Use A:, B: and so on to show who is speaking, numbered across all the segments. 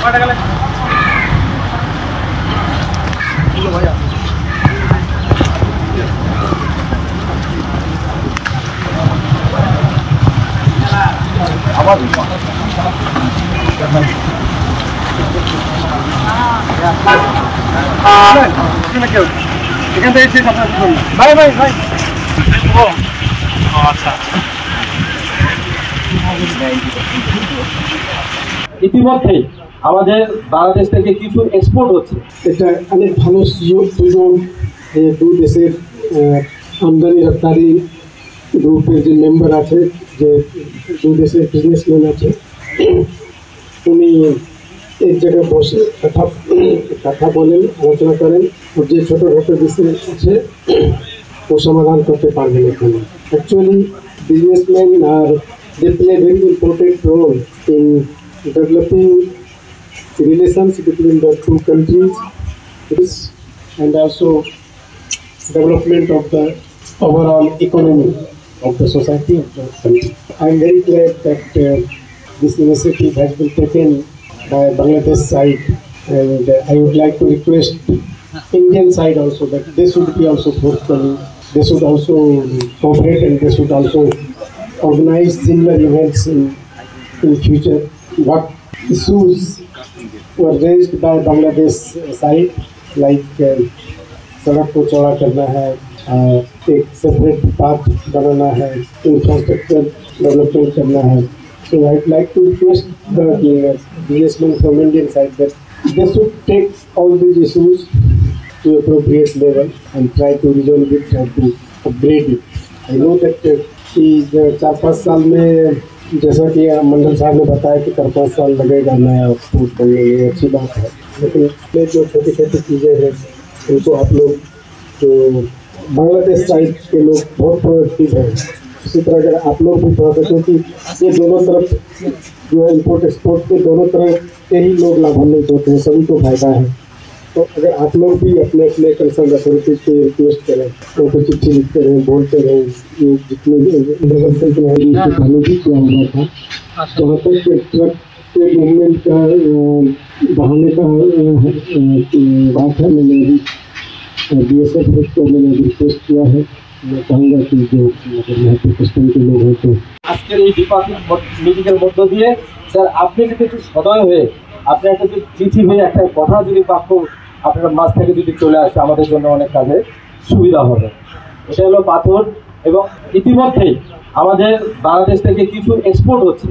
A: ভাই ভাই ভাই ইতিমধ্যে আমাদের বাংলাদেশ থেকে কিছু এক্সপোর্ট হচ্ছে।
B: এটা অনেক ভালো সুযোগ দু দেশের আমদানি রপ্তানি গ্রুপের যে মেম্বার আছে, যে দু দেশের বিজনেসম্যান আছে, উনি এক জায়গায় বসে কথা বলেন, আলোচনা করেন, যে ছোটোখাটো বিজনেস আছে ও সমাধান করতে পারবেন। এখানে অ্যাকচুয়ালি বিজনেসম্যান আর they play a very important role in developing relations between the two countries and also development of the overall economy of the society of the country. I am very glad that this initiative has been taken by Bangladesh side, and I would like to request Indian side also that they should be also forthcoming. They should also cooperate, and they should also organize similar events in future. What issues were raised by Bangladesh side, like सड़क को चौड़ा करना है, एक separate path बनाना है, infrastructure development करना है. So I'd like to request the businessmen from Indian side that they should take all these issues to appropriate level and try to resolve it and to upgrade it. I know that कि 4-5 साल में, जैसा कि मंडल साहब ने बताया कि 4-5 साल लगेगा नया फूड बनने में, अच्छी बात है, लेकिन इसमें जो छोटी छोटी चीज़ें हैं उनको आप लोग, जो बांग्लादेश साइड के लोग बहुत प्रोएक्टिव हैं, उसी तरह अगर आप लोग भी थोड़ा सा, क्योंकि ये दोनों तरफ जो है इम्पोर्ट एक्सपोर्ट के दोनों तरफ के ही लोग लाभान्वित होते हैं, सभी को फायदा है. तो अगर आप लोग भी अपने अपने कंसर्न अथॉरिटीज को रिक्वेस्ट करें, उनको चिट्ठी लिखते रहें, बोलते रहें, ये जितने भी पहले भी किया हुआ था, जहाँ तक ट्रक के मूवमेंट का बढ़ाने का बात है, मैंने अभी BSF को मैंने रिक्वेस्ट किया है. मैं चाहूँगा कि जो यहाँ पे कस्टम के लोग हैं, तो
A: আজকের এই ডিপার্টমেন্ট মিটিংয়ের মধ্য দিয়ে স্যার আপনি যদি একটু সদয় হয়ে আপনি একটা যদি চিঠি হয়ে একটা কথা যদি বাক্য আপনার মাছ থেকে যদি চলে আসে, আমাদের জন্য অনেক কাজে সুবিধা হবে. এটা হলো পাথর। এবং ইতিমধ্যেই আমাদের বাংলাদেশ থেকে কিছু এক্সপোর্ট হচ্ছে,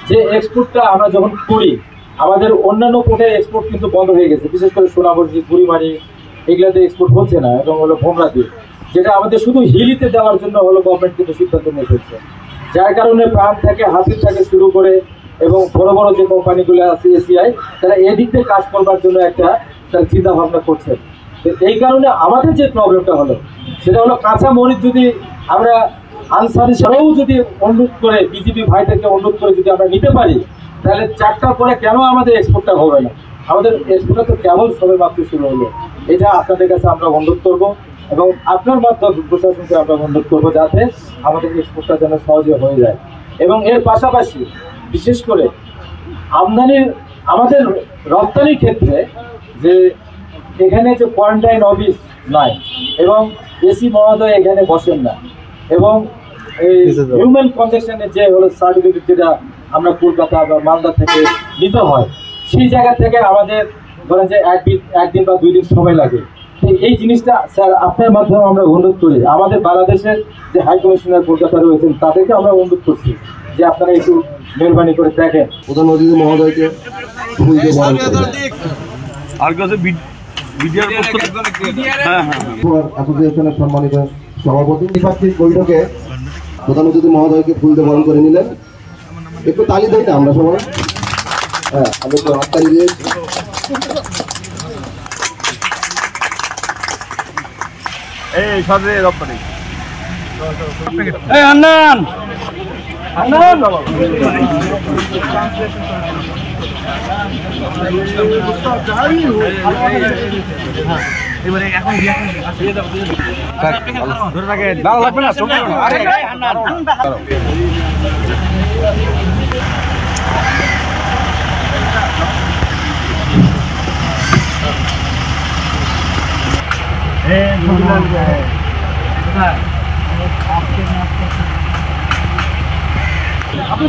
A: যে এক্সপোর্টটা আমরা যখন করি, আমাদের অন্যান্য পোর্টের এক্সপোর্ট কিন্তু বন্ধ হয়ে গেছে, বিশেষ করে সোনাবর্ষী, বুড়িমারি, এগুলাতে এক্সপোর্ট হচ্ছে না, এবং হলো ভোমরাতে, যেটা আমাদের শুধু হিলিতে দেওয়ার জন্য হলো গভর্নমেন্ট কিন্তু সিদ্ধান্ত নিয়ে ফেলছে, যার কারণে প্রাণ থেকে হাতির থেকে শুরু করে এবং বড় বড় যে কোম্পানিগুলো আছে এসিআই, তারা এদিক থেকে কাজ করবার জন্য একটা তার চিন্তা ভাবনা করছে। এই কারণে আমাদের যে প্রবলেমটা হলো সেটা হলো কাঁচা মরিচ যদি আমরা আনসারি ছাড়াও যদি অনুরোধ করে বিজেপি ভাইদেরকে অনুরোধ করে যদি আমরা নিতে পারি, তাহলে 4টার পরে কেন আমাদের এক্সপোর্টটা হবে না? আমাদের এক্সপোর্টটা তো কেবল সবে মাত্র শুরু হলো। এটা আপনাদের কাছে আমরা অনুরোধ করবো, এবং আপনার মাধ্যমে প্রশাসনকে আমরা অনুরোধ করবো যাতে আমাদের এক্সপোর্টটা যেন সহজে হয়ে যায়। এবং এর পাশাপাশি বিশেষ করে আমদানির, আমাদের রপ্তানির ক্ষেত্রে যে এখানে যে কোয়ারেন্টাইন অফিস নাই, এবং এসি মহোদয় এখানে বসেন না, এবং এই হিউম্যান কনজেকশনের যে হলো সার্টিফিকেট যেটা আমরা কলকাতা বা মালদা থেকে নিতে হয়, সেই জায়গা থেকে আমাদের ধরেন যে একদিন বা 2 দিন সময় লাগে। এই জিনিসটা স্যার আপনার মাধ্যমে আমরা অনুরোধ করি, আমাদের বাংলাদেশের যে হাই কমিশনার কলকাতা রয়েছেন তাদেরকে আমরা অনুরোধ করছি যে আপনারা একটু মেহরবানি করে দেখেন।
C: প্রধান অতিথি মহোদয়কে অ্যাসোসিয়েশনের সম্মানিত সভাপতি দ্বিপাক্ষিক বৈঠকে প্রধান অতিথি মহোদয়কে ফুল দিয়ে বরণ করে নিলেন। একটু তালি দেই না আমরা সবাই? হ্যাঁ, আমি একটু হাততালি দিয়ে
D: এই সাথে রপ্তানি
A: আন্নান আন্নান
D: এবারে এখন ধরে রাখে দাও লাগবে না। আরে আন্নান আপনি